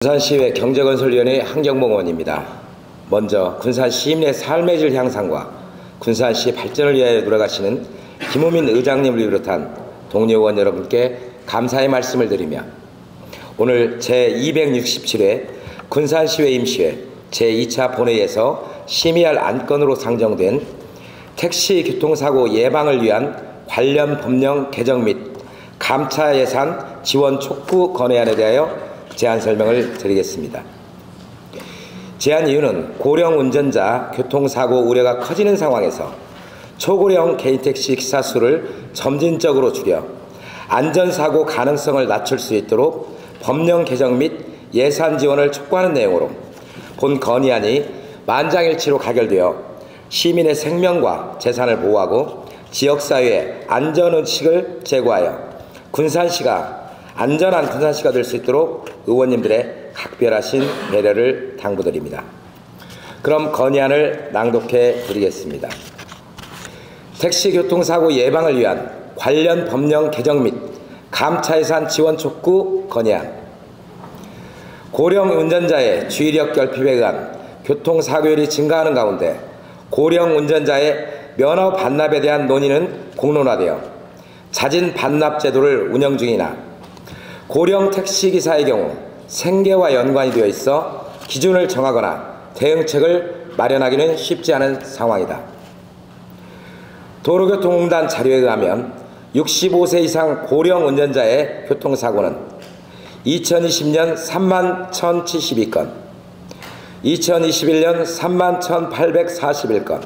군산시의회 경제건설위원회 한경봉 의원입니다. 먼저 군산 시민의 삶의 질 향상과 군산시 발전을 위하여 노력하시는 김우민 의장님을 비롯한 동료 의원 여러분께 감사의 말씀을 드리며 오늘 제267회 군산시의회 임시회 제2차 본회의에서 심의할 안건으로 상정된 택시 교통사고 예방을 위한 관련 법령 개정 및 감차 예산 지원 촉구 건의안에 대하여 제안 설명을 드리겠습니다. 제안 이유는 고령 운전자 교통사고 우려가 커지는 상황에서 초고령 개인택시 기사 수를 점진적으로 줄여 안전사고 가능성을 낮출 수 있도록 법령 개정 및 예산 지원을 촉구하는 내용으로 본 건의안이 만장일치로 가결되어 시민의 생명과 재산을 보호하고 지역사회의 안전의식을 제고하여 군산시가 안전한 군산시가 될 수 있도록 의원님들의 각별하신 배려를 당부드립니다. 그럼 건의안을 낭독해 드리겠습니다. 택시 교통사고 예방을 위한 관련 법령 개정 및 감차 예산 지원 촉구 건의안. 고령 운전자의 주의력 결핍에 의한 교통사고율이 증가하는 가운데 고령 운전자의 면허 반납에 대한 논의는 공론화되어 자진 반납 제도를 운영 중이나 고령 택시기사의 경우 생계와 연관이 되어 있어 기준을 정하거나 대응책을 마련하기는 쉽지 않은 상황이다. 도로교통공단 자료에 의하면 65세 이상 고령 운전자의 교통사고는 2020년 3만 1,072건, 2021년 3만 1,841건,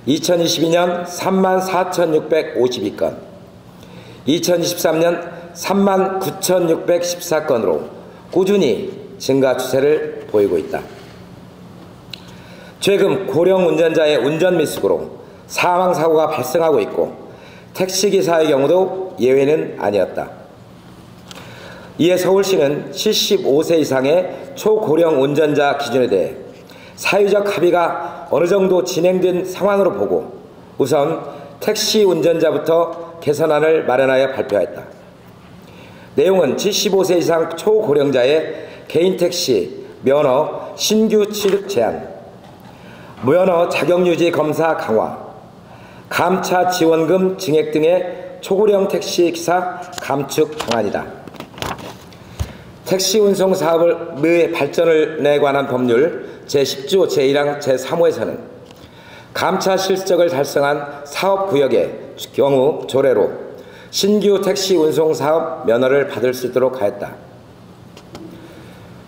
2022년 3만 4,652건, 2023년 3만 9,614건으로 꾸준히 증가 추세를 보이고 있다. 최근 고령 운전자의 운전 미숙으로 사망사고가 발생하고 있고 택시기사의 경우도 예외는 아니었다. 이에 서울시는 75세 이상의 초고령 운전자 기준에 대해 사회적 합의가 어느 정도 진행된 상황으로 보고 우선 택시 운전자부터 개선안을 마련하여 발표했다. 내용은 75세 이상 초고령자의 개인택시 면허 신규 취득 제한, 무면허 자격유지 검사 강화, 감차 지원금 증액 등의 초고령 택시 기사 감축 방안이다. 택시 운송 사업의 발전에 관한 법률 제10조 제1항 제3호에서는 감차 실적을 달성한 사업구역의 경우 조례로 신규 택시 운송 사업 면허를 받을 수 있도록 하였다.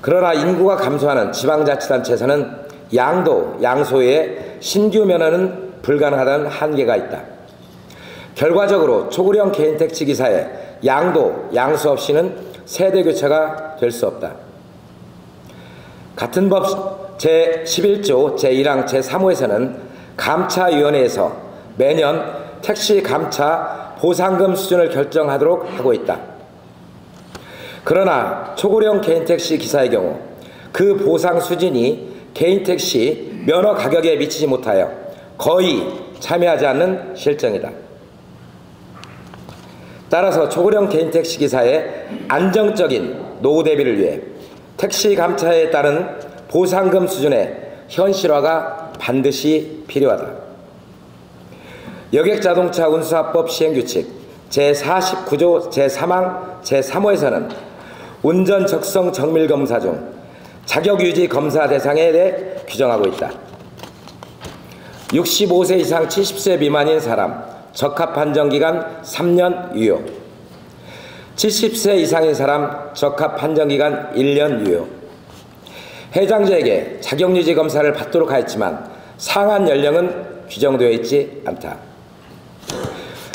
그러나 인구가 감소하는 지방자치단체에서는 양도, 양소의 신규 면허는 불가능하다는 한계가 있다. 결과적으로 초고령 개인택시 기사의 양도, 양수 없이는 세대교체가 될 수 없다. 같은 법 제11조 제1항 제3호에서는 감차위원회에서 매년 택시 감차 보상금 수준을 결정하도록 하고 있다. 그러나 초고령 개인택시 기사의 경우 그 보상 수준이 개인택시 면허 가격에 미치지 못하여 거의 참여하지 않는 실정이다. 따라서 초고령 개인택시 기사의 안정적인 노후 대비를 위해 택시 감차에 따른 보상금 수준의 현실화가 반드시 필요하다. 여객자동차 운수사법 시행규칙 제49조 제3항 제3호에서는 운전 적성 정밀 검사 중 자격유지 검사 대상에 대해 규정하고 있다. 65세 이상 70세 미만인 사람 적합판정기간 3년 유효, 70세 이상인 사람 적합판정기간 1년 유효. 해당자에게 자격유지 검사를 받도록 하였지만 상한 연령은 규정되어 있지 않다.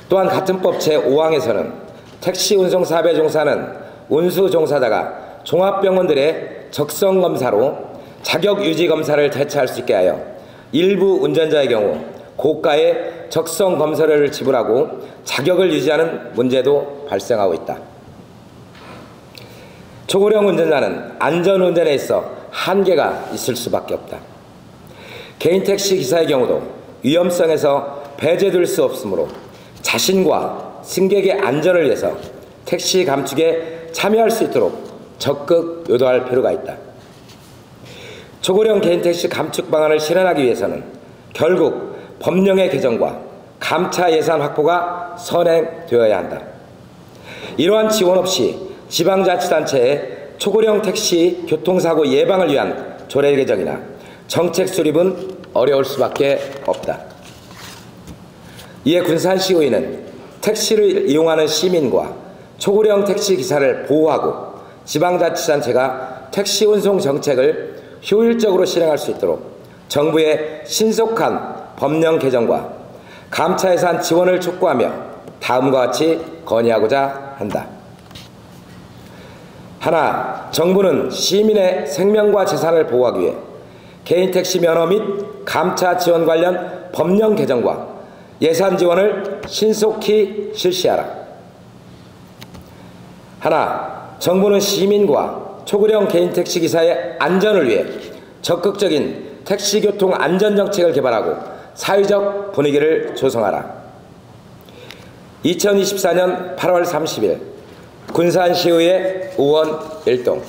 또한 같은 법 제5항에서는 택시 운송사업에 종사하는 운수종사자가 종합병원들의 적성검사로 자격유지검사를 대체할 수 있게 하여 일부 운전자의 경우 고가의 적성검사료를 지불하고 자격을 유지하는 문제도 발생하고 있다. 초고령 운전자는 안전운전에 있어 한계가 있을 수밖에 없다. 개인택시 기사의 경우도 위험성에서 배제될 수 없으므로 자신과 승객의 안전을 위해서 택시 감축에 참여할 수 있도록 적극 유도할 필요가 있다. 초고령 개인택시 감축 방안을 실현하기 위해서는 결국 법령의 개정과 감차 예산 확보가 선행되어야 한다. 이러한 지원 없이 지방자치단체의 초고령 택시 교통사고 예방을 위한 조례 개정이나 정책 수립은 어려울 수밖에 없다. 이에 군산시의회는 택시를 이용하는 시민과 초고령 택시 기사를 보호하고 지방자치단체가 택시 운송 정책을 효율적으로 실행할 수 있도록 정부의 신속한 법령 개정과 감차 예산 지원을 촉구하며 다음과 같이 건의하고자 한다. 하나, 정부는 시민의 생명과 재산을 보호하기 위해 개인택시 면허 및 감차 지원 관련 법령 개정과 예산 지원을 신속히 실시하라. 하나, 정부는 시민과 초고령 개인택시 기사의 안전을 위해 적극적인 택시교통 안전정책을 개발하고 사회적 분위기를 조성하라. 2024년 8월 30일 군산시의회 의원 일동